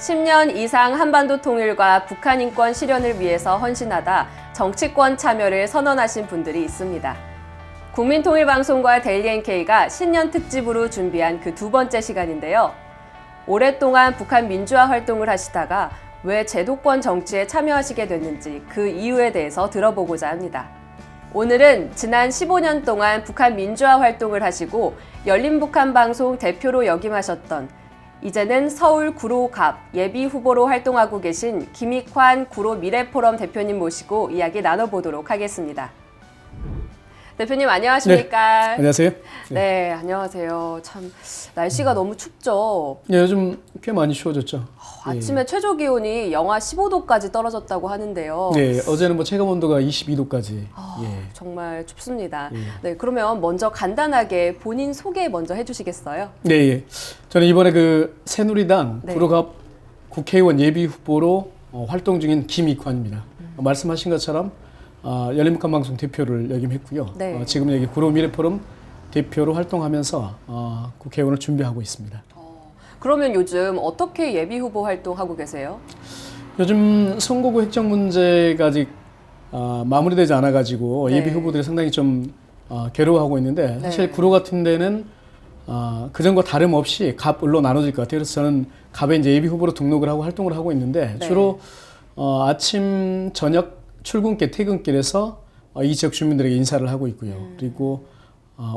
10년 이상 한반도 통일과 북한 인권 실현을 위해서 헌신하다 정치권 참여를 선언하신 분들이 있습니다. 국민통일방송과 데일리NK가 신년 특집으로 준비한 그 두 번째 시간인데요. 오랫동안 북한 민주화 활동을 하시다가 왜 제도권 정치에 참여하시게 됐는지 그 이유에 대해서 들어보고자 합니다. 오늘은 지난 15년 동안 북한 민주화 활동을 하시고 열린북한방송 대표로 역임하셨던 이제는 서울 구로 갑 예비 후보로 활동하고 계신 김익환 구로 미래포럼 대표님 모시고 이야기 나눠보도록 하겠습니다. 대표님 안녕하십니까? 네, 안녕하세요. 네, 안녕하세요. 참 날씨가 너무 춥죠? 네, 요즘 꽤 많이 추워졌죠. 아침에 최저 기온이 영하 15도까지 떨어졌다고 하는데요. 네, 어제는 뭐 체감 온도가 22도까지. 정말 춥습니다. 예. 네, 그러면 먼저 간단하게 본인 소개 먼저 해주시겠어요? 네, 예. 저는 이번에 그 새누리당 네. 구로갑 국회의원 예비 후보로 활동 중인 김익환입니다. 말씀하신 것처럼 열린북한방송 대표를 역임했고요. 네. 지금 여기 구로 미래포럼 대표로 활동하면서 국회의원을 준비하고 있습니다. 그러면 요즘 어떻게 예비 후보 활동하고 계세요? 요즘 선거구 획정 문제가 아직 마무리되지 않아가지고 네. 예비 후보들이 상당히 좀 괴로워하고 있는데 사실 네. 구로 같은 데는 그전과 다름없이 갑을로 나눠질 것 같아요. 그래서 저는 갑에 이제 예비 후보로 등록을 하고 활동을 하고 있는데 네. 주로 아침, 저녁 출근길, 퇴근길에서 이 지역 주민들에게 인사를 하고 있고요. 그리고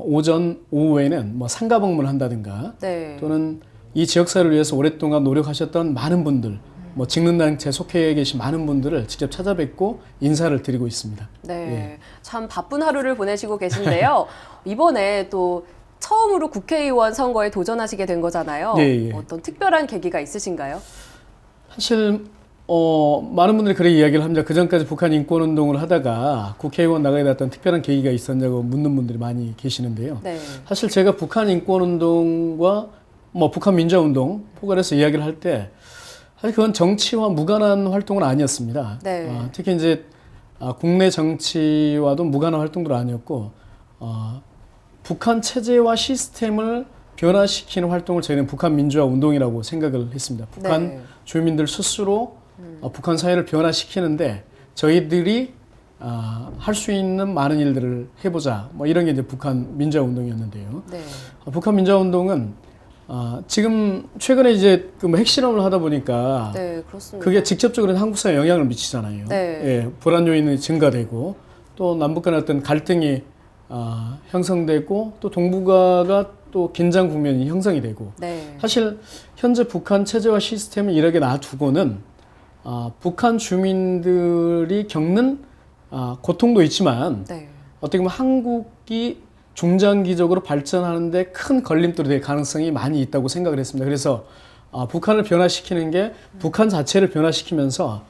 오전, 오후에는 뭐 상가 방문을 한다든가 네. 또는 이 지역사회를 위해서 오랫동안 노력하셨던 많은 분들, 뭐 직능단체에 속해 계신 많은 분들을 직접 찾아뵙고 인사를 드리고 있습니다. 네, 예. 참 바쁜 하루를 보내시고 계신데요. 이번에 또 처음으로 국회의원 선거에 도전하시게 된 거잖아요. 예, 예. 어떤 특별한 계기가 있으신가요? 사실 많은 분들이 그렇게 이야기를 합니다. 그 전까지 북한 인권운동을 하다가 국회의원 나가게 됐던 특별한 계기가 있었냐고 묻는 분들이 많이 계시는데요. 네. 사실 제가 북한 인권운동과 뭐 북한 민주화운동 포괄해서 이야기를 할 때 사실 그건 정치와 무관한 활동은 아니었습니다. 네. 특히 이제 국내 정치와도 무관한 활동도 아니었고 북한 체제와 시스템을 변화시키는 활동을 저희는 북한 민주화 운동이라고 생각을 했습니다. 북한 네. 주민들 스스로 북한 사회를 변화시키는데 저희들이 할 수 있는 많은 일들을 해보자. 뭐 이런 게 이제 북한 민주화 운동이었는데요. 네. 북한 민주화 운동은 지금 최근에 이제 그 핵실험을 하다 보니까 네, 그렇습니다. 그게 직접적으로 한국 사회에 영향을 미치잖아요. 네. 예, 불안 요인이 증가되고 또 남북 간의 어떤 갈등이 형성되고 또 동북아가 또 긴장 국면이 형성이 되고 네. 사실 현재 북한 체제와 시스템을 이렇게 놔두고는 북한 주민들이 겪는 고통도 있지만 네. 어떻게 보면 한국이 중장기적으로 발전하는데 큰 걸림돌이 될 가능성이 많이 있다고 생각을 했습니다. 그래서 북한을 변화시키는 게 북한 자체를 변화시키면서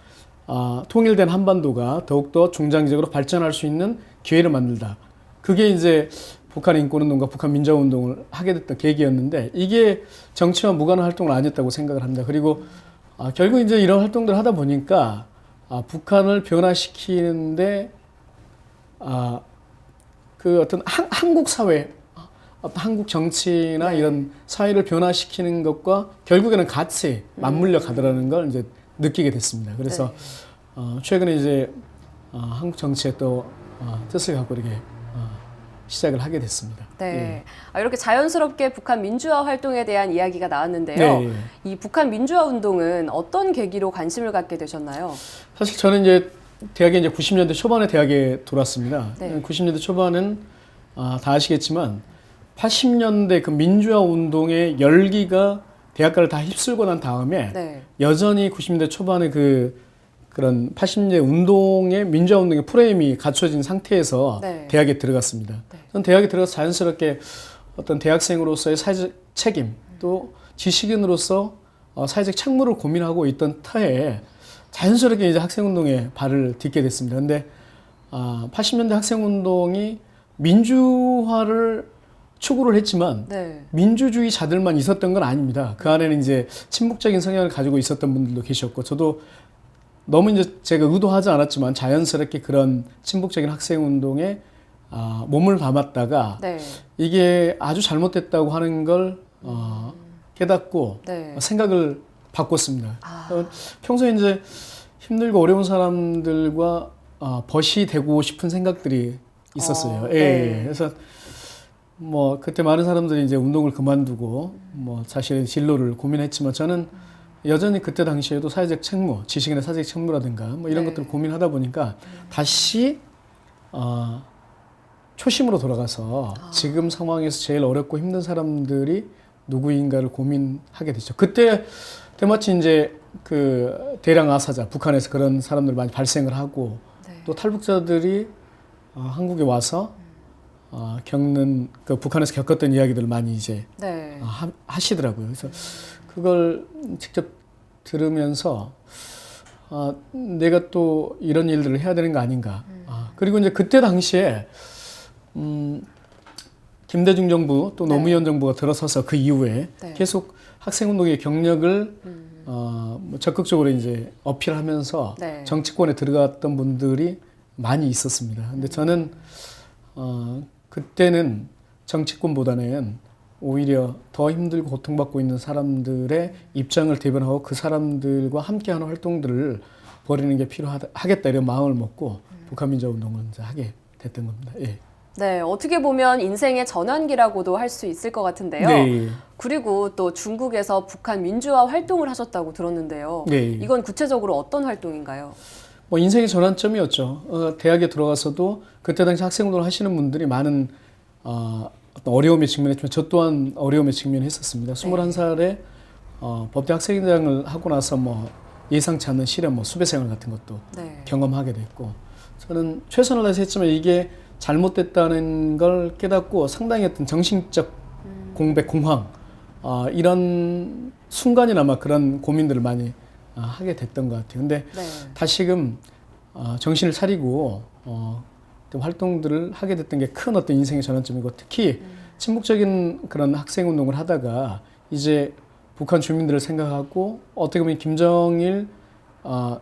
통일된 한반도가 더욱더 중장기적으로 발전할 수 있는 기회를 만들다. 그게 이제 북한 인권운동과 북한 민주화운동을 하게 됐던 계기였는데 이게 정치와 무관한 활동은 아니었다고 생각을 합니다. 그리고 결국 이제 이런 활동들을 하다 보니까 북한을 변화시키는데 그 어떤 한국 사회, 한국 정치나 네. 이런 사회를 변화시키는 것과 결국에는 같이 맞물려 가더라는 걸 이제 느끼게 됐습니다. 그래서 최근에 이제 한국 정치에 또 뜻을 갖고 이렇게 시작을 하게 됐습니다. 네. 이렇게 자연스럽게 북한 민주화 활동에 대한 이야기가 나왔는데요. 네. 이 북한 민주화 운동은 어떤 계기로 관심을 갖게 되셨나요? 사실 저는 이제 대학에 이제 90년대 초반에 대학에 돌았습니다. 네. 90년대 초반은 다 아시겠지만 80년대 그 민주화 운동의 열기가 대학가를 다 휩쓸고 난 다음에 네. 여전히 90년대 초반에 그런 80년대 운동의 민주화 운동의 프레임이 갖춰진 상태에서 네. 대학에 들어갔습니다. 저는 대학에 들어가서 자연스럽게 어떤 대학생으로서의 사회적 책임 또 지식인으로서 사회적 책무를 고민하고 있던 터에 자연스럽게 이제 학생운동에 발을 딛게 됐습니다. 근데 80년대 학생운동이 민주화를 추구를 했지만 네. 민주주의자들만 있었던 건 아닙니다. 그 안에는 이제 친북적인 성향을 가지고 있었던 분들도 계셨고 저도 너무 이제 제가 의도하지 않았지만 자연스럽게 그런 친북적인 학생운동에 몸을 담았다가 네. 이게 아주 잘못됐다고 하는 걸 깨닫고 네. 생각을 바꿨습니다. 평소에 이제 힘들고 어려운 사람들과 벗이 되고 싶은 생각들이 있었어요. 네. 그래서 뭐 그때 많은 사람들이 이제 운동을 그만두고 뭐 자신의 진로를 고민했지만 저는 여전히 그때 당시에도 사회적 책무, 지식인의 사회적 책무라든가 뭐 이런 것들을 고민하다 보니까 다시 초심으로 돌아가서 지금 상황에서 제일 어렵고 힘든 사람들이 누구인가를 고민하게 됐죠. 그때 때마침 이제 그 대량 아사자, 북한에서 그런 사람들 많이 발생을 하고 또 탈북자들이 한국에 와서 겪는 그 북한에서 겪었던 이야기들을 많이 이제 하시더라고요. 그래서 그걸 직접 들으면서 내가 또 이런 일들을 해야 되는 거 아닌가. 그리고 이제 그때 당시에 김대중 정부 또 노무현 정부가 들어서서 그 이후에 계속 학생운동의 경력을 뭐 적극적으로 이제 어필하면서 정치권에 들어갔던 분들이 많이 있었습니다. 근데 저는 그때는 정치권보다는 오히려 더 힘들고 고통받고 있는 사람들의 입장을 대변하고 그 사람들과 함께하는 활동들을 벌이는 게 필요하겠다 이런 마음을 먹고 북한민주화운동을 이제 하게 됐던 겁니다. 예. 네, 어떻게 보면 인생의 전환기라고도 할 수 있을 것 같은데요. 네. 그리고 또 중국에서 북한 민주화 활동을 하셨다고 들었는데요. 네. 이건 구체적으로 어떤 활동인가요? 뭐 인생의 전환점이었죠. 대학에 들어가서도 그때 당시 학생운동을 하시는 분들이 많은 어떤 어려움에 직면했지만 저 또한 어려움에 직면했었습니다. 21살에 법대 학생회장을 하고 나서 뭐 예상치 않는 시련, 뭐 수배 생활 같은 것도 경험하게 됐고 저는 최선을 다해서 했지만 이게 잘못됐다는 걸 깨닫고 상당히 어떤 정신적 공백, 공황 이런 순간이나마 그런 고민들을 많이 하게 됐던 것 같아요. 근데 다시금 정신을 차리고 활동들을 하게 됐던 게 큰 어떤 인생의 전환점이고 특히 친북적인 그런 학생 운동을 하다가 이제 북한 주민들을 생각하고 어떻게 보면 김정일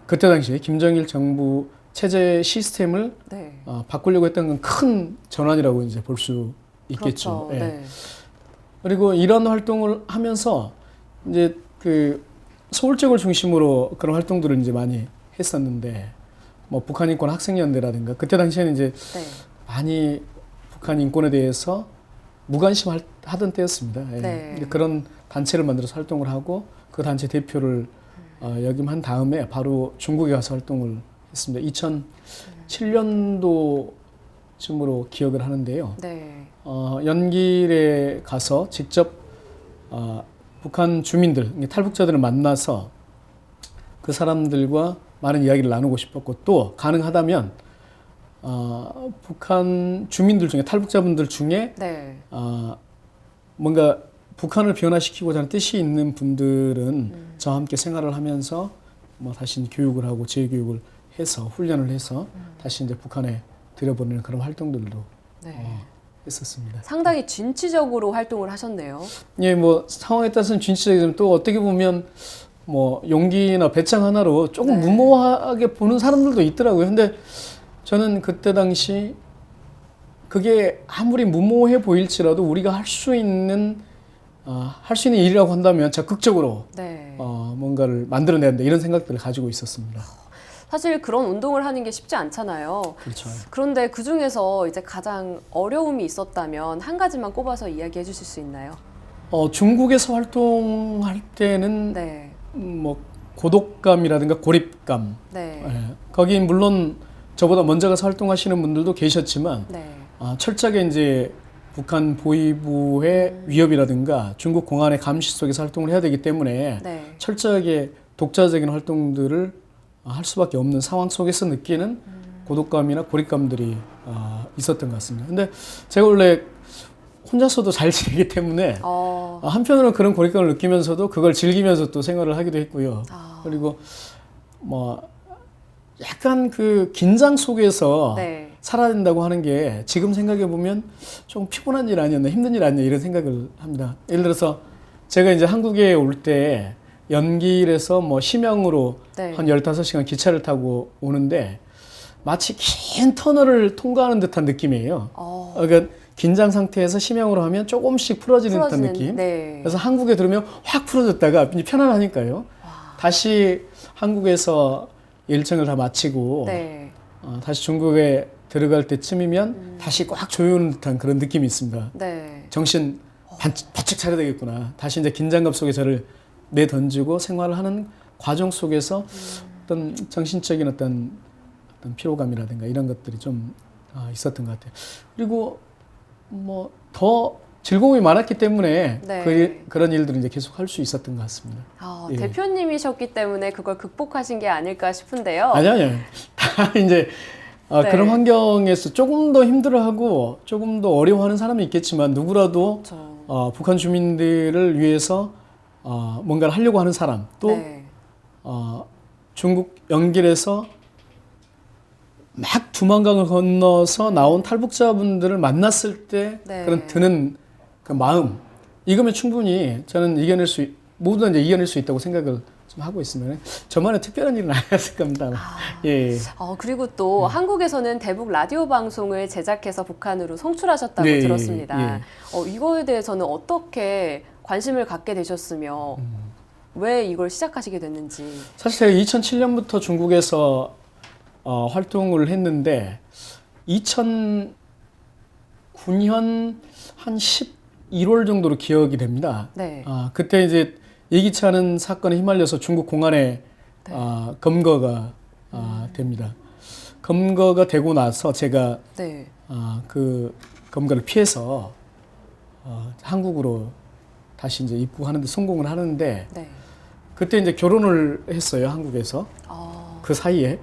그때 당시에 김정일 정부 체제 시스템을 바꾸려고 했던 건 큰 전환이라고 이제 볼 수 있겠죠. 그렇죠. 네. 그리고 이런 활동을 하면서 이제 그 서울 지역을 중심으로 그런 활동들을 이제 많이 했었는데 뭐 북한 인권 학생연대라든가 그때 당시에는 이제 많이 북한 인권에 대해서 무관심 하던 때였습니다. 그런 단체를 만들어서 활동을 하고 그 단체 대표를 역임한 다음에 바로 중국에 가서 활동을 했습니다. 2007년도쯤으로 기억을 하는데요. 연길에 가서 직접 북한 주민들, 탈북자들을 만나서 그 사람들과 많은 이야기를 나누고 싶었고 또 가능하다면 북한 주민들 중에 탈북자분들 중에 뭔가 북한을 변화시키고자 하는 뜻이 있는 분들은 저와 함께 생활을 하면서 뭐 다시 교육을 하고 재교육을 해서 훈련을 해서 다시 이제 북한에 들여보내는 그런 활동들도 했었습니다. 상당히 진취적으로 활동을 하셨네요. 예, 뭐 상황에 따라서는 진취적이지만 또 어떻게 보면 뭐 용기나 배짱 하나로 조금 무모하게 보는 사람들도 있더라고요. 근데 저는 그때 당시 그게 아무리 무모해 보일지라도 우리가 할 수 있는 일이라고 한다면 적극적으로 뭔가를 만들어내야 된다 이런 생각들을 가지고 있었습니다. 사실 그런 운동을 하는 게 쉽지 않잖아요. 그렇죠. 그런데 그 중에서 이제 가장 어려움이 있었다면 한 가지만 꼽아서 이야기해 주실 수 있나요? 중국에서 활동할 때는 뭐 고독감이라든가 고립감. 거기 물론 저보다 먼저 가서 활동하시는 분들도 계셨지만 철저하게 이제 북한 보위부의 위협이라든가 중국 공안의 감시 속에서 활동을 해야 되기 때문에 철저하게 독자적인 활동들을 할 수밖에 없는 상황 속에서 느끼는 고독감이나 고립감들이 있었던 것 같습니다. 근데 제가 원래 혼자서도 잘 지내기 때문에 한편으로는 그런 고립감을 느끼면서도 그걸 즐기면서 또 생활을 하기도 했고요. 그리고 뭐 약간 그 긴장 속에서 살아야 된다고 하는 게 지금 생각해 보면 좀 피곤한 일 아니었나 힘든 일 아니었나 이런 생각을 합니다. 예를 들어서 제가 이제 한국에 올 때 연길에서 뭐 심양으로 한 15시간 기차를 타고 오는데 마치 긴 터널을 통과하는 듯한 느낌이에요. 그러니까 긴장 상태에서 심양으로 하면 조금씩 풀어지는 듯한 느낌. 그래서 한국에 들으면 확 풀어졌다가 편안하니까요. 다시 한국에서 일정을 다 마치고 네. 다시 중국에 들어갈 때쯤이면 다시 꽉 조여오는 듯한 그런 느낌이 있습니다. 네. 정신 바짝 차려야 되겠구나. 다시 이제 긴장감 속에 저를 내던지고 생활을 하는 과정 속에서 어떤 정신적인 어떤 피로감이라든가 이런 것들이 좀 있었던 것 같아요. 그리고 뭐 더 즐거움이 많았기 때문에 네. 그런 일들을 이제 계속 할 수 있었던 것 같습니다. 아, 예. 대표님이셨기 때문에 그걸 극복하신 게 아닐까 싶은데요. 아니요. 다 이제 네. 그런 환경에서 조금 더 힘들어하고 조금 더 어려워하는 사람이 있겠지만 누구라도 그렇죠. 북한 주민들을 위해서 뭔가를 하려고 하는 사람 또 네. 중국 연길에서 막 두만강을 건너서 나온 탈북자분들을 만났을 때 네. 그런 드는 그 마음 이거면 충분히 저는 모두 이제 이겨낼 수 있다고 생각을 좀 하고 있습니다. 저만의 특별한 일은 아니었을 겁니다. 예. 그리고 또 한국에서는 대북 라디오 방송을 제작해서 북한으로 송출하셨다고 네, 들었습니다. 예. 이거에 대해서는 어떻게 관심을 갖게 되셨으며 왜 이걸 시작하시게 됐는지. 사실 제가 2007년부터 중국에서 활동을 했는데 2009년 한 11월 정도로 기억이 됩니다. 네. 그때 이제 예기치 않은 사건에 휘말려서 중국 공안에 네. 검거가 됩니다. 검거가 되고 나서 제가 네. 그 검거를 피해서 한국으로 다시 이제 입국하는데 성공을 하는데 네. 그때 이제 결혼을 했어요, 한국에서. 그 사이에.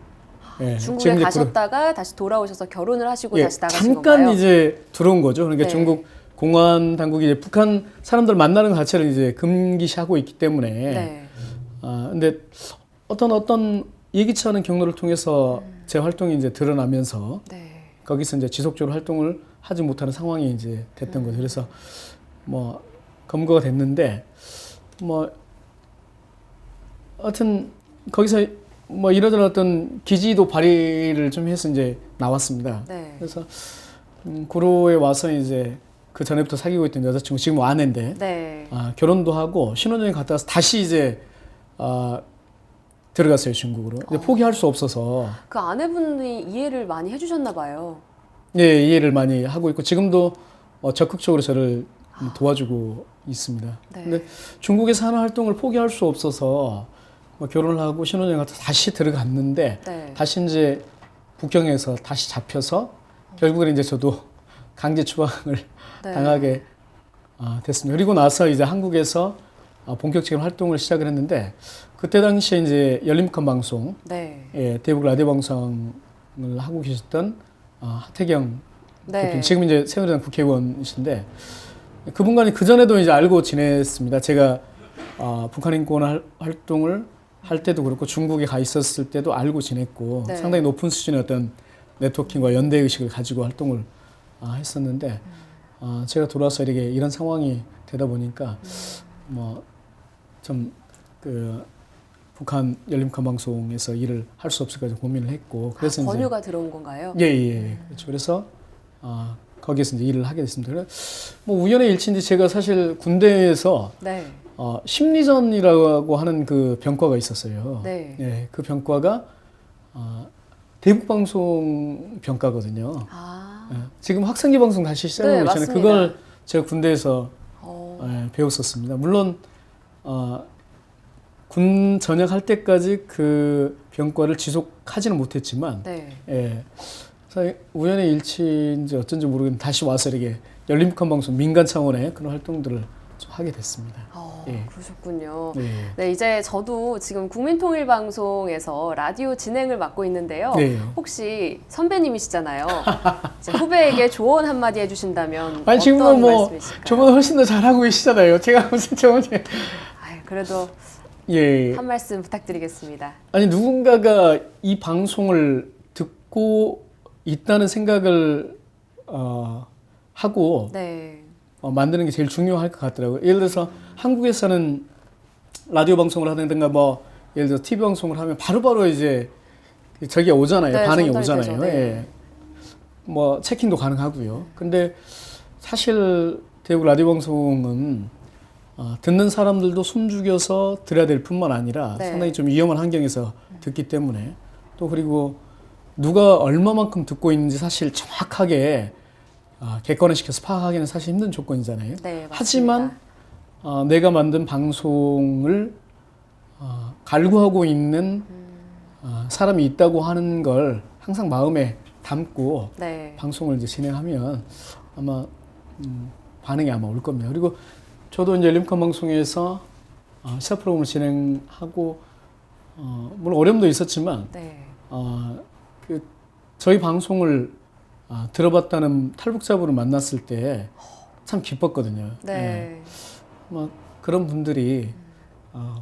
예, 중국에 지금 이제 가셨다가 다시 돌아오셔서 결혼을 하시고 예, 다시 나가신 잠깐 건가요? 이제 들어온 거죠. 그러니까 네. 중국 공안 당국이 이제 북한 사람들 만나는 것 자체를 이제 금기시하고 있기 때문에. 네. 근데 어떤 예기치 않은 경로를 통해서 제 활동이 이제 드러나면서 네. 거기서 이제 지속적으로 활동을 하지 못하는 상황이 이제 됐던 거죠. 그래서 뭐 검거가 됐는데 뭐 하여튼 거기서 뭐 이러저러 어떤 기지도 발휘를 좀 해서 이제 나왔습니다. 네. 그래서 구로에 와서 이제 그 전에부터 사귀고 있던 여자친구 지금 아내인데 네. 결혼도 하고 신혼여행 갔다 와서 다시 이제 들어갔어요, 중국으로. 근데 포기할 수 없어서 그 아내분이 이해를 많이 해주셨나 봐요. 예, 이해를 많이 하고 있고 지금도 적극적으로 저를 도와주고 있습니다. 네. 근데 중국에서 하는 활동을 포기할 수 없어서 결혼을 하고 신혼여행 갔다 다시 들어갔는데 네. 다시 이제 북경에서 다시 잡혀서 결국에는 이제 저도 강제 추방을 네. 당하게 됐습니다. 그리고 나서 이제 한국에서 본격적인 활동을 시작을 했는데 그때 당시에 이제 열린북한 방송, 네. 예, 대북 라디오 방송을 하고 계셨던 하태경 네. 대표님, 지금 이제 새누리당 국회의원이신데 그분과는 그 전에도 이제 알고 지냈습니다. 제가 북한 인권 활동을 할 때도 그렇고 중국에 가 있었을 때도 알고 지냈고 네. 상당히 높은 수준의 어떤 네트워킹과 연대 의식을 가지고 활동을 했었는데 제가 돌아와서 이런 상황이 되다 보니까 뭐 좀 그 북한 열린북한 방송에서 일을 할 수 없을까 고민을 했고 그래서 이제 권유가 들어온 건가요? 예. 그렇죠. 그래서 거기에서 이제 일을 하게 됐습니다. 그래서 뭐 우연의 일치인지 제가 사실 군대에서 네. 심리전이라고 하는 그 병과가 있었어요. 네. 예, 그 병과가 대북방송 병과거든요. 예, 지금 학생기 방송 다시 시작하고 네, 계시잖아요. 맞습니다. 그걸 제가 군대에서 배웠었습니다. 물론 군 전역할 때까지 그 병과를 지속하지는 못했지만 네. 예. 그래서 우연의 일치인지 어쩐지 모르겠는데 다시 와서 이렇게 열린북한 방송 민간 차원의 그런 활동들을 좀 하게 됐습니다. 예. 그러셨군요. 네. 네, 이제 저도 지금 국민통일방송에서 라디오 진행을 맡고 있는데요. 네. 혹시 선배님이시잖아요. 이제 후배에게 조언 한마디 해주신다면 아니 지금 어떤 뭐 말씀이실까요? 저보다 훨씬 더 잘하고 계시잖아요. 제가 무슨 저번에 그래도 예. 한 말씀 부탁드리겠습니다. 아니 누군가가 이 방송을 듣고 있다는 생각을 하고 네. 만드는 게 제일 중요할 것 같더라고요. 예를 들어서 한국에서는 라디오 방송을 하든가 뭐 예를 들어 TV 방송을 하면 바로바로 이제 저게 오잖아요. 네, 반응이 전달되죠. 오잖아요. 네. 예. 뭐 체킹도 가능하고요. 근데 사실 대북 라디오 방송은 듣는 사람들도 숨죽여서 들어야 될 뿐만 아니라 네. 상당히 좀 위험한 환경에서 듣기 때문에 또 그리고 누가 얼마만큼 듣고 있는지 사실 정확하게 객관화시켜서 파악하기는 사실 힘든 조건이잖아요. 네, 맞습니다. 하지만 내가 만든 방송을 갈구하고 있는 사람이 있다고 하는 걸 항상 마음에 담고 네. 방송을 이제 진행하면 아마 반응이 아마 올 겁니다. 그리고 저도 이제 열림칸 방송에서 시사 프로그램을 진행하고 물론 어려움도 있었지만 네. 저희 방송을 들어봤다는 탈북자분을 만났을 때 참 기뻤거든요. 네. 그런 분들이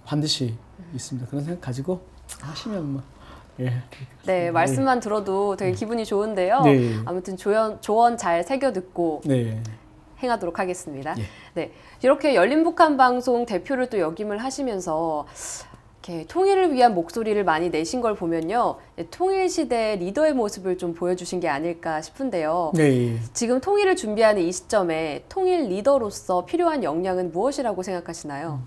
반드시 있습니다. 그런 생각 가지고 하시면 네, 말씀만 들어도 되게 기분이 좋은데요. 네. 아무튼 조언 잘 새겨 듣고 네. 행하도록 하겠습니다. 예. 네, 이렇게 열린 북한 방송 대표를 또 역임을 하시면서 이렇게 통일을 위한 목소리를 많이 내신 걸 보면요, 통일 시대 리더의 모습을 좀 보여주신 게 아닐까 싶은데요. 네. 지금 통일을 준비하는 이 시점에 통일 리더로서 필요한 역량은 무엇이라고 생각하시나요?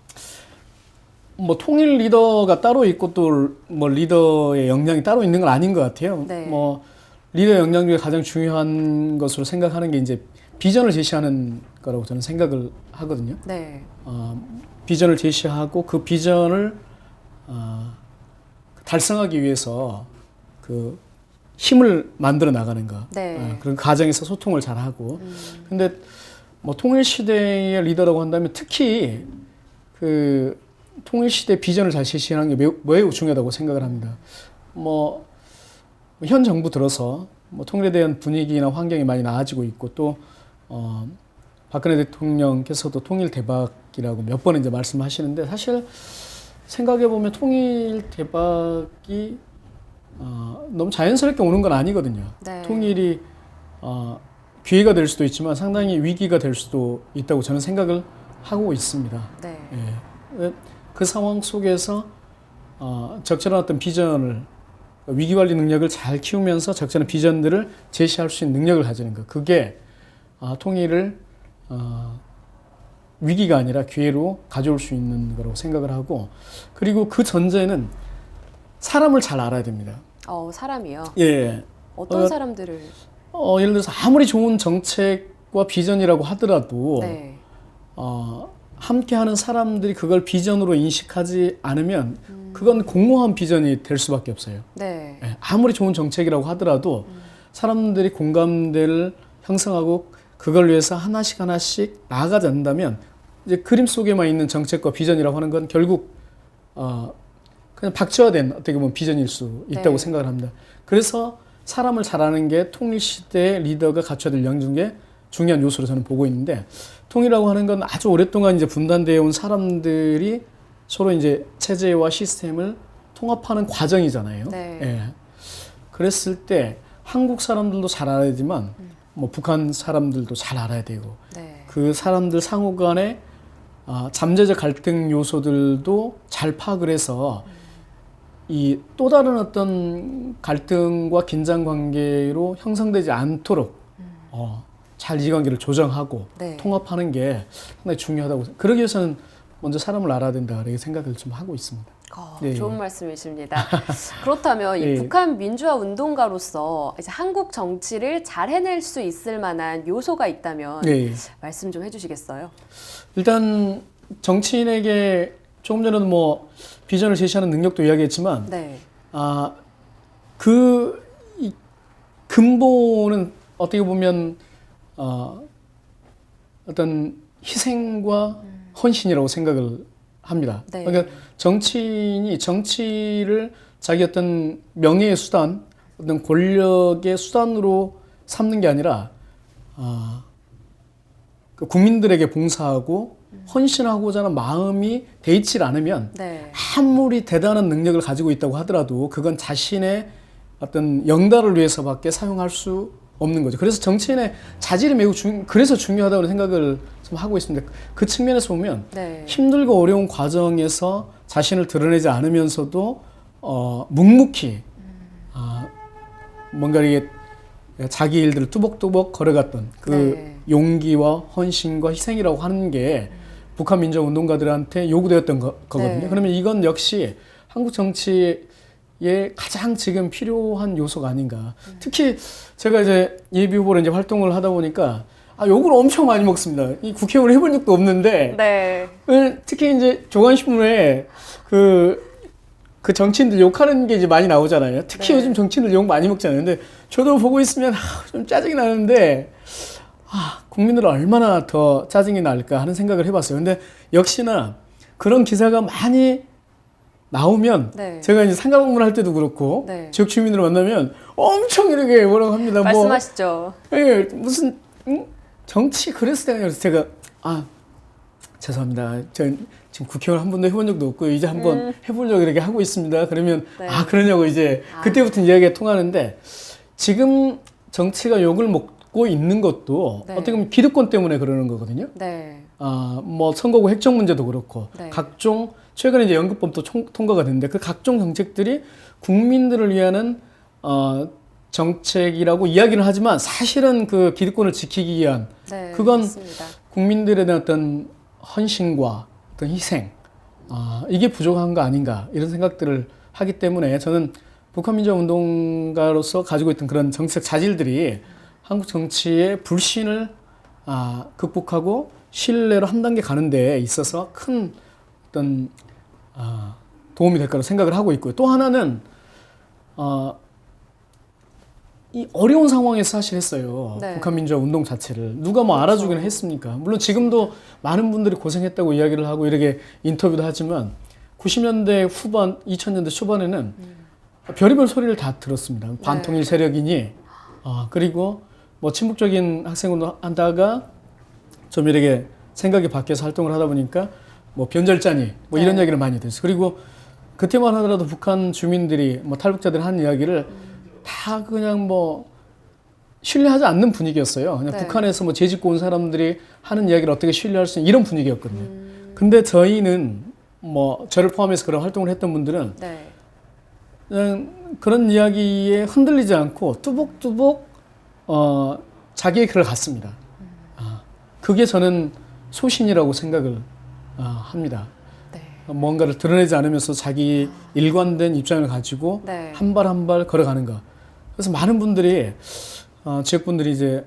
뭐 통일 리더가 따로 있고 또 뭐 리더의 역량이 따로 있는 건 아닌 것 같아요. 네. 뭐 리더 역량 중에 가장 중요한 것으로 생각하는 게 이제 비전을 제시하는 거라고 저는 생각을 하거든요. 네. 비전을 제시하고 그 비전을 달성하기 위해서 그 힘을 만들어 나가는 거. 네. 그런 과정에서 소통을 잘 하고. 근데 뭐 통일 시대의 리더라고 한다면 특히 그 통일 시대 비전을 잘 제시하는 게 매우 중요하다고 생각을 합니다. 뭐 현 정부 들어서 뭐 통일에 대한 분위기나 환경이 많이 나아지고 있고 또 박근혜 대통령께서도 통일 대박이라고 몇 번 이제 말씀하시는데 사실 생각해 보면 통일 대박이 너무 자연스럽게 오는 건 아니거든요. 네. 통일이 기회가 될 수도 있지만 상당히 위기가 될 수도 있다고 저는 생각을 하고 있습니다. 네. 예. 그 상황 속에서 적절한 어떤 비전을 위기 관리 능력을 잘 키우면서 적절한 비전들을 제시할 수 있는 능력을 가지는 것. 그게 통일을 위기가 아니라 기회로 가져올 수 있는 거라고 생각을 하고 그리고 그 전제는 사람을 잘 알아야 됩니다. 사람이요? 예. 어떤 사람들을? 예를 들어서 아무리 좋은 정책과 비전이라고 하더라도 네. 함께하는 사람들이 그걸 비전으로 인식하지 않으면 그건 공허한 비전이 될 수밖에 없어요. 네. 예, 아무리 좋은 정책이라고 하더라도 사람들이 공감대를 형성하고 그걸 위해서 하나씩 나아가지 않는다면 이제 그림 속에만 있는 정책과 비전이라고 하는 건 결국 그냥 박제화된 어떻게 보면 비전일 수 있다고 네. 생각을 합니다. 그래서 사람을 잘 아는 게 통일 시대의 리더가 갖춰야 될 영 중에 중요한 요소로 저는 보고 있는데 통일이라고 하는 건 아주 오랫동안 이제 분단되어 온 사람들이 서로 이제 체제와 시스템을 통합하는 과정이잖아요. 네. 예. 그랬을 때 한국 사람들도 잘 알아야 되지만 뭐 북한 사람들도 잘 알아야 되고 네. 그 사람들 상호 간에 잠재적 갈등 요소들도 잘 파악을 해서 이 또 다른 어떤 갈등과 긴장 관계로 형성되지 않도록 잘 이해관계를 조정하고 네. 통합하는 게 상당히 중요하다고 그러기 위해서는 먼저 사람을 알아야 된다 이렇게 생각을 좀 하고 있습니다. 네. 좋은 말씀이십니다. 그렇다면 이 네. 북한 민주화 운동가로서 이제 한국 정치를 잘 해낼 수 있을 만한 요소가 있다면 네. 말씀 좀 해주시겠어요? 일단 정치인에게 조금 전에도 뭐 비전을 제시하는 능력도 이야기했지만 네. 이 근본은 어떻게 보면 어떤 희생과 헌신이라고 생각을 합니다. 네. 그러니까 정치인이 정치를 자기 어떤 명예의 수단, 어떤 권력의 수단으로 삼는 게 아니라 그 국민들에게 봉사하고 헌신하고자 하는 마음이 대있지 않으면 네. 아무리 대단한 능력을 가지고 있다고 하더라도 그건 자신의 어떤 영달을 위해서밖에 사용할 수 없는 거죠. 그래서 정치인의 자질이 매우 그래서 중요하다고 생각을 좀 하고 있습니다. 그 측면에서 보면 네. 힘들고 어려운 과정에서 자신을 드러내지 않으면서도 묵묵히 뭔가 이게 자기 일들을 뚜벅뚜벅 걸어갔던 그 네. 용기와 헌신과 희생이라고 하는 게 북한 민주화 운동가들한테 요구되었던 거거든요. 네. 그러면 이건 역시 한국 정치에 가장 지금 필요한 요소가 아닌가. 특히 제가 이제 예비 후보로 이제 활동을 하다 보니까 욕을 엄청 많이 먹습니다. 이 국회의원 해본 적도 없는데 네. 특히 이제 조간신문에 그 정치인들 욕하는 게 이제 많이 나오잖아요. 특히 네. 요즘 정치인들 욕 많이 먹잖아요. 근데 저도 보고 있으면 좀 짜증이 나는데 국민들은 얼마나 더 짜증이 날까 하는 생각을 해봤어요. 근데 역시나 그런 기사가 많이 나오면 네. 제가 이제 상가 방문할 때도 그렇고 네. 지역 주민들을 만나면 엄청 이렇게 뭐라고 합니다. 말씀하시죠. 무슨 정치 그래서 그래서 제가 죄송합니다. 전 지금 국회의원 한 번도 해본 적도 없고 이제 한번 해보려고 이렇게 하고 있습니다. 그러면 네. 그러냐고 이제 그때부터 이야기가 통하는데 지금 정치가 욕을 먹고 있는 것도 네. 어떻게 보면 기득권 때문에 그러는 거거든요. 네. 뭐 선거구 획정 문제도 그렇고 네. 각종 최근에 이제 연금법도 통과가 됐는데 그 각종 정책들이 국민들을 위한 정책이라고 이야기는 하지만 사실은 그 기득권을 지키기 위한 네. 그건 맞습니다. 국민들에 대한 어떤 헌신과 어떤 희생 이게 부족한 거 아닌가 이런 생각들을 하기 때문에 저는 북한민주화 운동가로서 가지고 있던 그런 정치적 자질들이 한국 정치의 불신을 극복하고 신뢰로 한 단계 가는 데 있어서 큰 어떤 도움이 될 거라고 생각을 하고 있고요. 또 하나는 이 어려운 상황에서 사실 했어요. 네. 북한민주화 운동 자체를 누가 뭐 알아주기는 했습니까? 물론 지금도 많은 분들이 고생했다고 이야기를 하고 이렇게 인터뷰도 하지만 90년대 후반, 2000년대 초반에는 별의별 소리를 다 들었습니다. 반통일 세력이니 그리고 뭐 친북적인 학생운동 하다가 좀 이렇게 생각이 바뀌어서 활동을 하다 보니까 뭐 변절자니 뭐 이런 네. 얘기를 많이 들었어요. 그리고 그때만 하더라도 북한 주민들이 뭐 탈북자들이 하는 이야기를 다 그냥 뭐 신뢰하지 않는 분위기였어요. 그냥 네. 북한에서 뭐 재짓고 온 사람들이 하는 이야기를 어떻게 신뢰할 수 있는 이런 분위기였거든요. 근데 저희는 뭐 저를 포함해서 그런 활동을 했던 분들은 네. 그냥 그런 이야기에 흔들리지 않고 뚜벅뚜벅 자기의 길을 갔습니다. 그게 저는 소신이라고 생각을 합니다. 네. 뭔가를 드러내지 않으면서 자기 일관된 입장을 가지고 네. 한 발 한 발 걸어가는 것. 그래서 많은 분들이 지역분들이 이제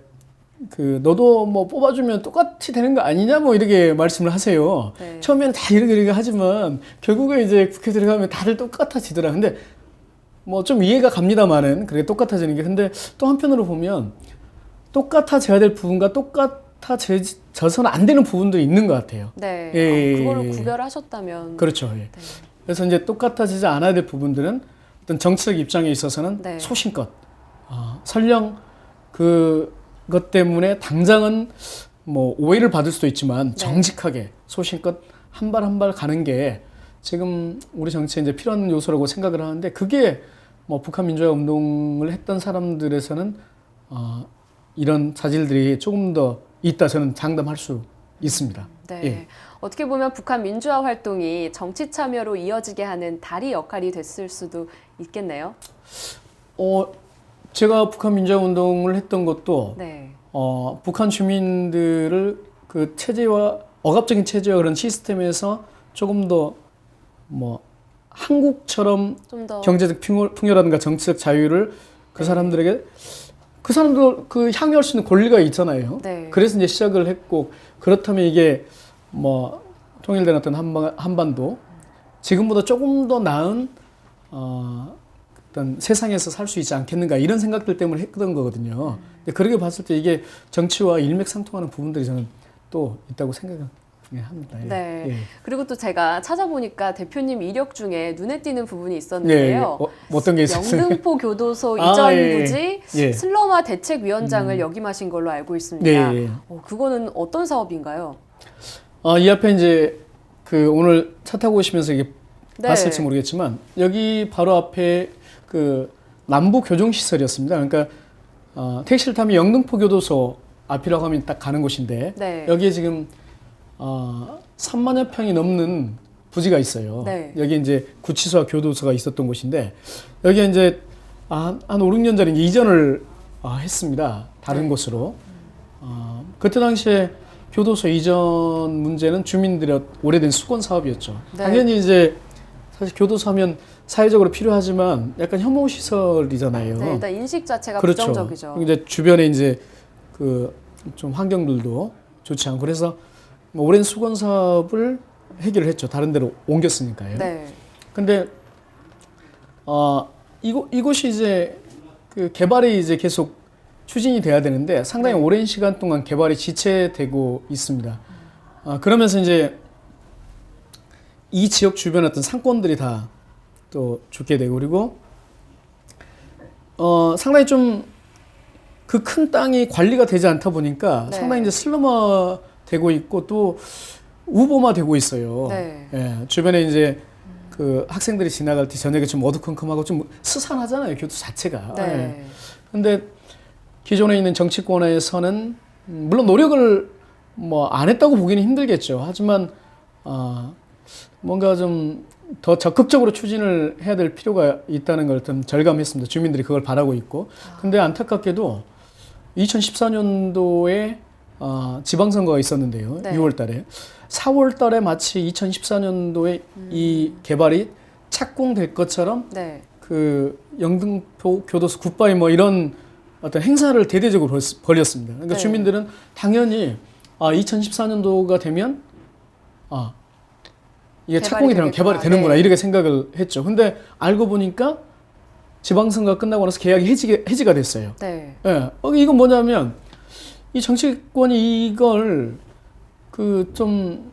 너도 뭐 뽑아주면 똑같이 되는 거 아니냐 뭐 이렇게 말씀을 하세요. 네. 처음에는 다 이렇게 하지만 결국에 이제 국회 들어가면 다들 똑같아지더라. 근데 뭐 좀 이해가 갑니다만은 그게 똑같아지는 게 근데 또 한편으로 보면 똑같아져야 될 부분과 똑같아져서는 안 되는 부분도 있는 것 같아요. 네. 예. 그거를 구별하셨다면. 그렇죠. 예. 네. 그래서 이제 똑같아지지 않아야 될 부분들은 어떤 정치적 입장에 있어서는 네. 소신껏 설령 그것 때문에 당장은 뭐 오해를 받을 수도 있지만 네. 정직하게 소신껏 한 발 한 발 가는 게 지금 우리 정치에 이제 필요한 요소라고 생각을 하는데 그게 뭐 북한 민주화 운동을 했던 사람들에서는 이런 자질들이 조금 더 있다 저는 장담할 수 있습니다. 네. 예. 어떻게 보면 북한 민주화 활동이 정치 참여로 이어지게 하는 다리 역할이 됐을 수도 있겠네요. 제가 북한 민주화 운동을 했던 것도 네. 북한 주민들을 그 체제와 억압적인 체제와 그런 시스템에서 조금 더 뭐 한국처럼 좀 더 경제적 풍요라든가 정치적 자유를 그 네. 사람들에게 그 사람도 향유할 수 있는 권리가 있잖아요. 네. 그래서 이제 시작을 했고 그렇다면 이게 뭐 통일된 어떤 한반도 지금보다 조금 더 나은 어떤 세상에서 살 수 있지 않겠는가 이런 생각들 때문에 했던 거거든요. 근데 그렇게 봤을 때 이게 정치와 일맥상통하는 부분들이 저는 또 있다고 생각을 합니다. 예. 네. 예. 그리고 또 제가 찾아보니까 대표님 이력 중에 눈에 띄는 부분이 예, 예. 있었는데요. 어떤 게 있었어요? 영등포 교도소 아, 이전 예, 부지 예. 슬럼화 대책위원장을 역임하신 걸로 알고 있습니다. 네, 예. 그거는 어떤 사업인가요? 이 앞에 이제 오늘 차 타고 오시면서 이게 네. 봤을지 모르겠지만 여기 바로 앞에 남부 교정 시설이었습니다. 그러니까 택시를 타면 영등포 교도소 앞이라고 하면 딱 가는 곳인데 네. 여기에 지금 3만여 평이 넘는 부지가 있어요. 네. 여기 이제 구치소와 교도소가 있었던 곳인데 여기에 이제 한 5, 6년 전에 이전을 했습니다. 다른 네. 곳으로. 그때 당시에 교도소 이전 문제는 주민들의 오래된 수건 사업이었죠. 네. 당연히 이제 사실 교도소 하면 사회적으로 필요하지만 약간 혐오 시설이잖아요. 네, 일단 인식 자체가 그렇죠. 부정적이죠. 이제 주변에 이제 그 좀 환경들도 좋지 않고 그래서 뭐 오랜 수건 사업을 해결을 했죠. 다른 데로 옮겼으니까요. 네. 근데 이곳이 이제 그 개발이 이제 계속 추진이 돼야 되는데 상당히 네. 오랜 시간 동안 개발이 지체되고 있습니다. 그러면서 이제 이 지역 주변 어떤 상권들이 다 또 죽게 되고 그리고 상당히 좀 그 큰 땅이 관리가 되지 않다 보니까 네. 상당히 이제 슬럼화 되고 있고 또 우보화 되고 있어요. 네. 예, 주변에 이제 그 학생들이 지나갈 때 저녁에 좀 어두컴컴하고 좀 스산하잖아요, 교도 자체가. 네. 예. 근데 기존에 있는 정치권에서는 물론 노력을 뭐 안 했다고 보기는 힘들겠죠. 하지만 뭔가 좀 더 적극적으로 추진을 해야 될 필요가 있다는 걸 좀 절감했습니다. 주민들이 그걸 바라고 있고. 근데 안타깝게도 2014년도에 지방선거가 있었는데요. 네. 6월 달에. 4월 달에 마치 2014년도에 이 개발이 착공될 것처럼 네. 그 영등포 교도소 굿바이 뭐 이런 어떤 행사를 대대적으로 벌였습니다. 그러니까 네. 주민들은 당연히 2014년도가 되면 이게 착공이 되면 개발이 되는구나 네. 이렇게 생각을 했죠. 근데 알고 보니까 지방선거가 끝나고 나서 계약이 해지가 됐어요. 네. 예, 이건 뭐냐면 이 정치권이 이걸 그 좀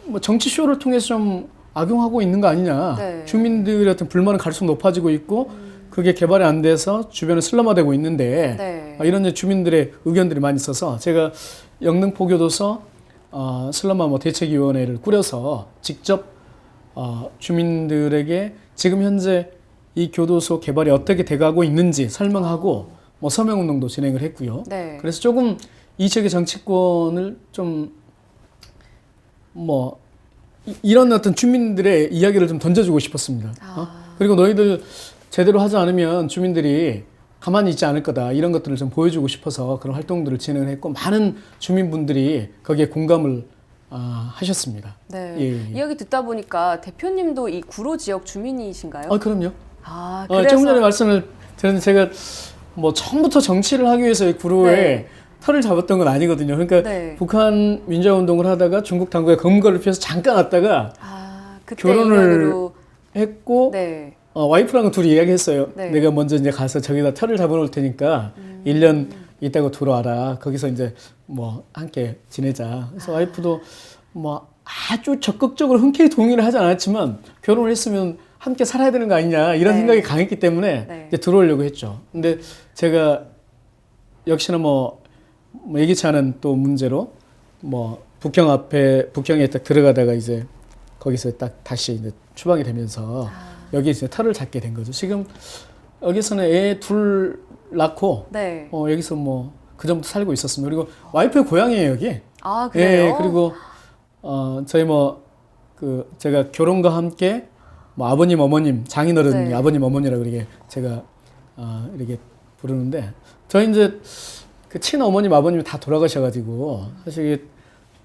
뭐 정치 쇼를 통해서 좀 악용하고 있는 거 아니냐. 네. 주민들의 어떤 불만은 갈수록 높아지고 있고 그게 개발이 안 돼서 주변은 슬럼화되고 있는데 네. 이런 이제 주민들의 의견들이 많이 있어서 제가 영등포교도소 슬럼화 뭐 대책위원회를 꾸려서 직접 주민들에게 지금 현재 이 교도소 개발이 어떻게 돼가고 있는지 설명하고 뭐 서명운동도 진행을 했고요. 네. 그래서 조금 이 지역의 정치권을 좀 뭐 이런 어떤 주민들의 이야기를 좀 던져주고 싶었습니다. 그리고 너희들 제대로 하지 않으면 주민들이 가만히 있지 않을 거다 이런 것들을 좀 보여주고 싶어서 그런 활동들을 진행을 했고 많은 주민분들이 거기에 공감을 하셨습니다. 네. 예. 이야기 듣다 보니까 대표님도 이 구로 지역 주민이신가요? 그럼요. 그래서 조금 전에 말씀을 드렸는데 제가 뭐 처음부터 정치를 하기 위해서 이 구로에 네. 털을 잡았던 건 아니거든요. 그러니까 네. 북한 민주화운동을 하다가 중국 당국에 검거를 피해서 잠깐 왔다가 그때 결혼을 인연으로 했고 네. 와이프랑 둘이 이야기했어요. 네. 내가 먼저 이제 가서 저기다 털을 잡아놓을 테니까 1년 있다가 들어와라. 거기서 이제 뭐 함께 지내자. 그래서 와이프도 뭐 아주 적극적으로 흔쾌히 동의를 하지 않았지만 결혼을 했으면 함께 살아야 되는 거 아니냐 이런 네. 생각이 강했기 때문에 네. 이제 들어오려고 했죠. 근데 제가 역시나 뭐 예기치 않은 또 문제로 뭐 북경에 딱 들어가다가 이제 거기서 딱 다시 이제 추방이 되면서 여기 이제 털을 잡게 된 거죠. 지금 여기서는 애 둘 낳고 네. 여기서 뭐 그 전부터 살고 있었습니다. 그리고 와이프의 고향이에요 여기. 그래요? 예, 그리고 저희 뭐 그 제가 결혼과 함께 뭐 아버님 어머님 장인어른 네. 아버님 어머니라고 이렇게 제가 이렇게 부르는데 저희 이제 그 친어머님 아버님이 다 돌아가셔가지고 사실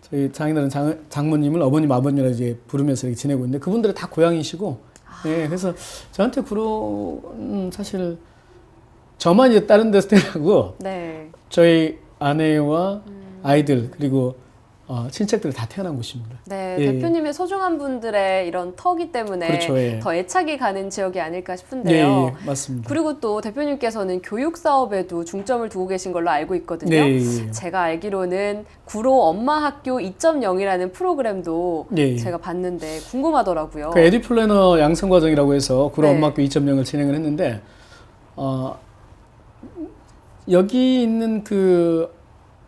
저희 장인어른 장모님을 어머님 아버님이라고 이제 부르면서 이렇게 지내고 있는데 그분들이 다 고향이시고 예, 그래서 저한테 구로는 사실 저만 이제 다른 데서 태어나고 네. 저희 아내와 아이들 그리고 친척들이 다 태어난 곳입니다. 네, 예. 대표님의 소중한 분들의 이런 터기 때문에 그렇죠, 예. 더 애착이 가는 지역이 아닐까 예, 싶은데요. 예, 맞습니다. 그리고 또 대표님께서는 교육 사업에도 중점을 두고 계신 걸로 알고 있거든요. 네, 예. 제가 알기로는 구로 엄마 학교 2.0이라는 프로그램도 예, 예. 제가 봤는데 궁금하더라고요. 그 에듀플래너 양성과정이라고 해서 구로 네. 엄마학교 2.0을 진행을 했는데 여기 있는 그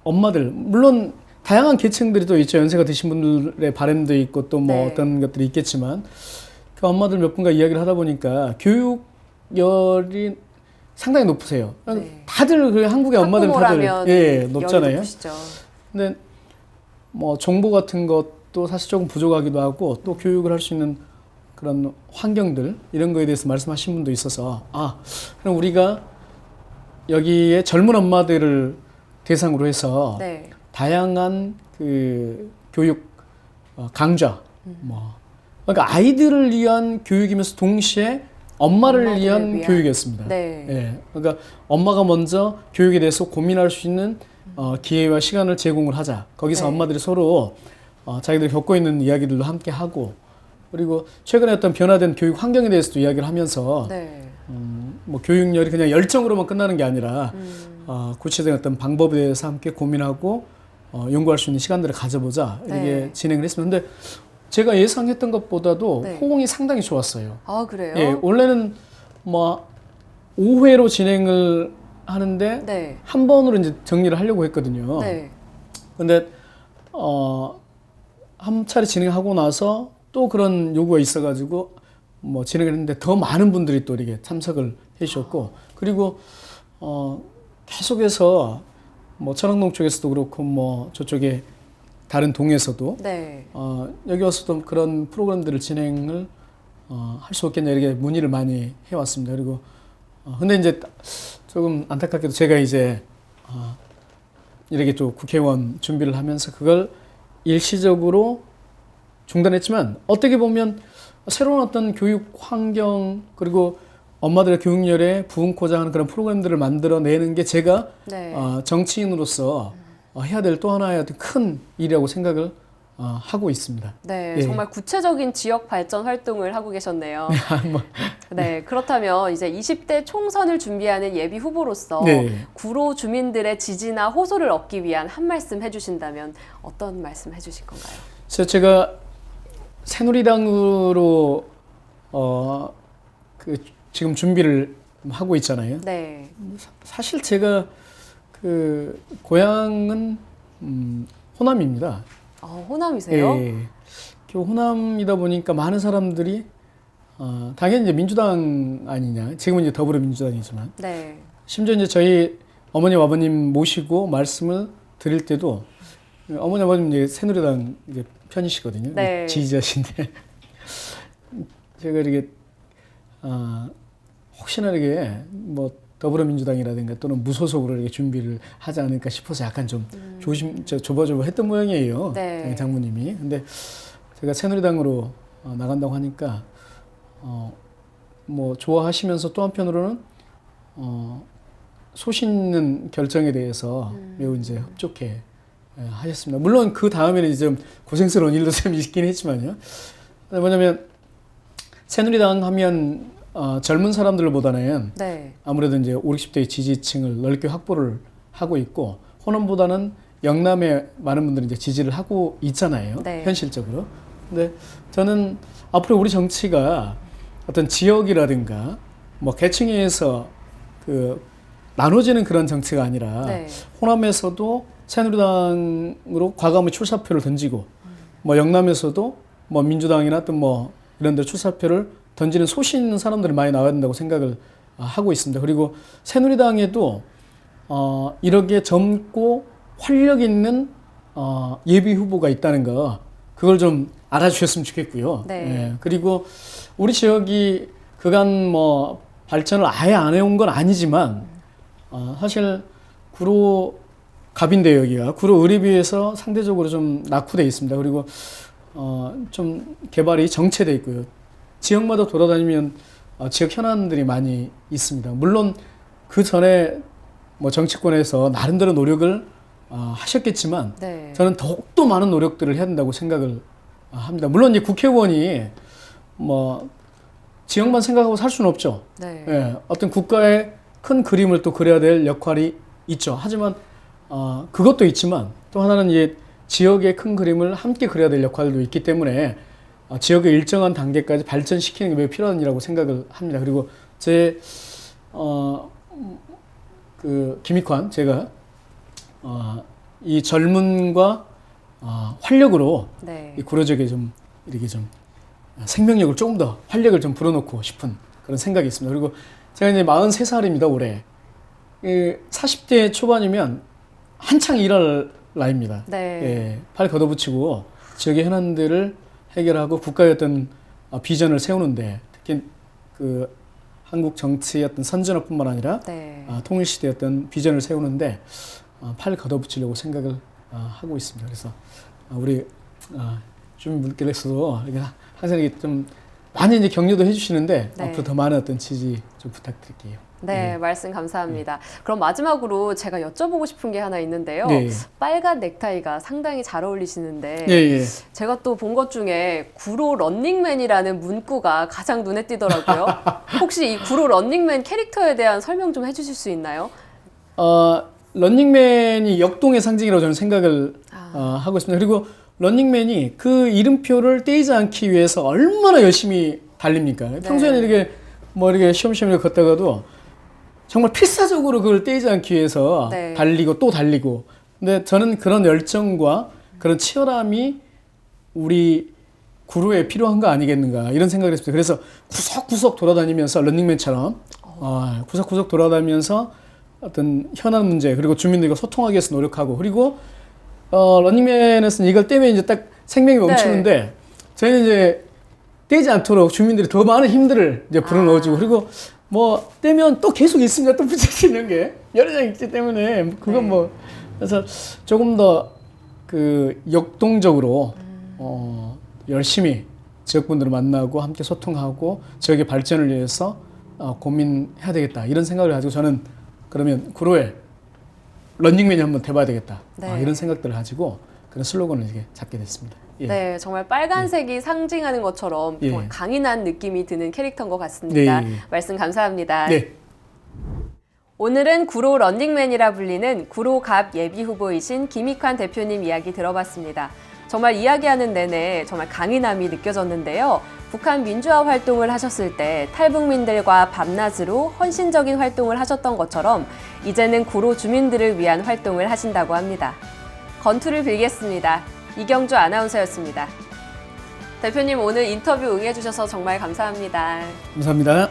엄마들 물론 다양한 계층들이 또 있죠. 연세가 드신 분들의 바람도 있고 또 뭐 네. 어떤 것들이 있겠지만 그 엄마들 몇 분과 이야기를 하다 보니까 교육열이 상당히 높으세요. 네. 다들 그 한국의 엄마들 다들 학부모라면 높잖아요. 열이 높으시죠. 근데 뭐 정보 같은 것도 사실 조금 부족하기도 하고 또 교육을 할 수 있는 그런 환경들 이런 거에 대해서 말씀하신 분도 있어서 그럼 우리가 여기에 젊은 엄마들을 대상으로 해서 네. 다양한 그 교육 강좌, 뭐 그러니까 아이들을 위한 교육이면서 동시에 엄마를 위한 교육이었습니다. 네. 예, 그러니까 엄마가 먼저 교육에 대해서 고민할 수 있는 기회와 시간을 제공을 하자. 거기서 네. 엄마들이 서로 자기들이 겪고 있는 이야기들도 함께 하고, 그리고 최근에 어떤 변화된 교육 환경에 대해서도 이야기를 하면서 네. 뭐 교육열이 그냥 열정으로만 끝나는 게 아니라 구체적인 어떤 방법에 대해서 함께 고민하고 연구할 수 있는 시간들을 가져보자 이렇게 네. 진행을 했습니다. 근데 제가 예상했던 것보다도 네. 호응이 상당히 좋았어요. 아, 그래요? 예, 원래는 뭐 5회로 진행을 하는데 네. 한 번으로 이제 정리를 하려고 했거든요. 네. 근데 한 차례 진행하고 나서 또 그런 요구가 있어가지고 뭐 진행을 했는데 더 많은 분들이 또 이렇게 참석을 해주셨고, 그리고 계속해서 뭐 천왕동 쪽에서도 그렇고 뭐 저쪽에 다른 동에서도 네. 여기 와서도 그런 프로그램들을 진행을 할 수 없겠냐 이렇게 문의를 많이 해왔습니다. 그리고 근데 이제 조금 안타깝게도 제가 이제 이렇게 또 국회의원 준비를 하면서 그걸 일시적으로 중단했지만, 어떻게 보면 새로운 어떤 교육 환경 그리고 엄마들의 교육열에 부응코자 하는 그런 프로그램들을 만들어내는 게 제가 네. 정치인으로서 해야 될 또 하나의 어떤 큰 일이라고 생각을 하고 있습니다. 네, 예. 정말 구체적인 지역 발전 활동을 하고 계셨네요. 네, 그렇다면 이제 20대 총선을 준비하는 예비 후보로서 네. 구로 주민들의 지지나 호소를 얻기 위한 한 말씀 해주신다면 어떤 말씀 해주실 건가요? 그래서 제가 새누리당으로 그 지금 준비를 하고 있잖아요. 네. 사실 제가 그 고향은 호남입니다. 호남이세요? 예. 그 호남이다 보니까 많은 사람들이 당연히 이제 민주당 아니냐. 지금은 이제 더불어민주당이지만 네. 심지어 이제 저희 어머니 아버님 모시고 말씀을 드릴 때도 어머니 아버님 이제 새누리당 이제 편이시거든요. 네. 지지자신데 제가 이렇게 혹시나 이렇게 뭐 더불어민주당이라든가 또는 무소속으로 이렇게 준비를 하지 않을까 싶어서 약간 좀 조바조바했던 모양이에요. 네. 장모님이. 근데 제가 새누리당으로 나간다고 하니까 뭐 좋아하시면서 또 한편으로는 소신 있는 결정에 대해서 매우 이제 흡족해 하셨습니다. 물론 그 다음에는 이제 좀 고생스러운 일도 좀 있긴 했지만요. 뭐냐면 새누리당 하면 젊은 사람들보다는 네. 아무래도 이제 5, 60대의 지지층을 넓게 확보를 하고 있고, 호남보다는 영남에 많은 분들이 이제 지지를 하고 있잖아요. 네. 현실적으로. 근데 저는 앞으로 우리 정치가 어떤 지역이라든가 뭐 계층에 의해서 그 나눠지는 그런 정치가 아니라 네. 호남에서도 새누리당으로 과감히 출사표를 던지고 뭐 영남에서도 뭐 민주당이나 또 뭐 이런 데 출사표를 던지는 소신 있는 사람들이 많이 나와야 된다고 생각을 하고 있습니다. 그리고 새누리당에도 이렇게 젊고 활력 있는 예비 후보가 있다는 거, 그걸 좀 알아주셨으면 좋겠고요. 네. 예, 그리고 우리 지역이 그간 뭐 발전을 아예 안 해온 건 아니지만 사실 구로 갑인데 여기가 구로 의뢰 비해서 상대적으로 좀 낙후돼 있습니다. 그리고 좀 개발이 정체돼 있고요. 지역마다 돌아다니면 지역 현안들이 많이 있습니다. 물론 그 전에 뭐 정치권에서 나름대로 노력을 하셨겠지만 네. 저는 더욱더 많은 노력들을 해야 된다고 생각을 합니다. 물론 이제 국회의원이 뭐 지역만 생각하고 살 수는 없죠. 네. 예, 어떤 국가의 큰 그림을 또 그려야 될 역할이 있죠. 하지만 그것도 있지만 또 하나는 이제 지역의 큰 그림을 함께 그려야 될 역할도 있기 때문에 지역의 일정한 단계까지 발전시키는 게 매우 필요한 일이라고 생각을 합니다. 그리고 그 김익환 제가 이 젊음과 활력으로 네. 이 구로 지역에 좀 이렇게 좀 생명력을 조금 더 활력을 좀 불어넣고 싶은 그런 생각이 있습니다. 그리고 제가 이제 43살입니다, 올해. 40대 초반이면 한창 일할 나이입니다. 네. 예, 팔 걷어붙이고 지역의 현안들을 해결하고 국가의 어떤 비전을 세우는데, 특히 그 한국 정치의 어떤 선진화뿐만 아니라 네. 통일시대의 어떤 비전을 세우는데 팔 걷어붙이려고 생각을 하고 있습니다. 그래서 우리 주민분께서도 항상 이렇게 좀 많이 이제 격려도 해주시는데 네. 앞으로 더 많은 어떤 지지 좀 부탁드릴게요. 네, 말씀 감사합니다. 그럼 마지막으로 제가 여쭤보고 싶은 게 하나 있는데요. 네. 빨간 넥타이가 상당히 잘 어울리시는데 예. 제가 또 본 것 중에 구로 런닝맨이라는 문구가 가장 눈에 띄더라고요. 혹시 이 구로 런닝맨 캐릭터에 대한 설명 좀 해주실 수 있나요? 런닝맨이 역동의 상징이라고 저는 생각을 하고 있습니다. 그리고 런닝맨이 그 이름표를 떼이지 않기 위해서 얼마나 열심히 달립니까? 평소에는 이렇게 이렇게 시험시험 걷다가도 정말 필사적으로 그걸 떼이지 않기 위해서 네. 달리고 또 달리고. 근데 저는 그런 열정과 그런 치열함이 우리 구로에 필요한 거 아니겠는가 이런 생각을 했습니다. 그래서 구석구석 돌아다니면서 런닝맨처럼 구석구석 돌아다니면서 어떤 현안 문제 그리고 주민들과 소통하기 위해서 노력하고 그리고 런닝맨에서는 이걸 떼면 이제 딱 생명이 멈추는데 저희는 이제 떼지 않도록 주민들이 더 많은 힘들을 이제 불어넣어주고 그리고 떼면 또 계속 있습니다. 또 붙일 수 있는 게 여러 장 있기 때문에 그건 그래서 조금 더 그 역동적으로 열심히 지역분들을 만나고 함께 소통하고 지역의 발전을 위해서 고민해야 되겠다 이런 생각을 가지고 저는 그러면 구로에 런닝맨이 한번 돼봐야 되겠다 이런 생각들을 가지고 그런 슬로건을 이렇게 잡게 됐습니다. 예. 네, 정말 빨간색이 상징하는 것처럼 정말 강인한 느낌이 드는 캐릭터인 것 같습니다. 말씀 감사합니다. 네. 오늘은 구로 런닝맨이라 불리는 구로갑 예비후보이신 김익환 대표님 이야기 들어봤습니다. 정말 이야기하는 내내 정말 강인함이 느껴졌는데요. 북한 민주화 활동을 하셨을 때 탈북민들과 밤낮으로 헌신적인 활동을 하셨던 것처럼 이제는 구로 주민들을 위한 활동을 하신다고 합니다. 건투를 빌겠습니다. 이경주 아나운서였습니다. 대표님 오늘 인터뷰 응해주셔서 정말 감사합니다. 감사합니다.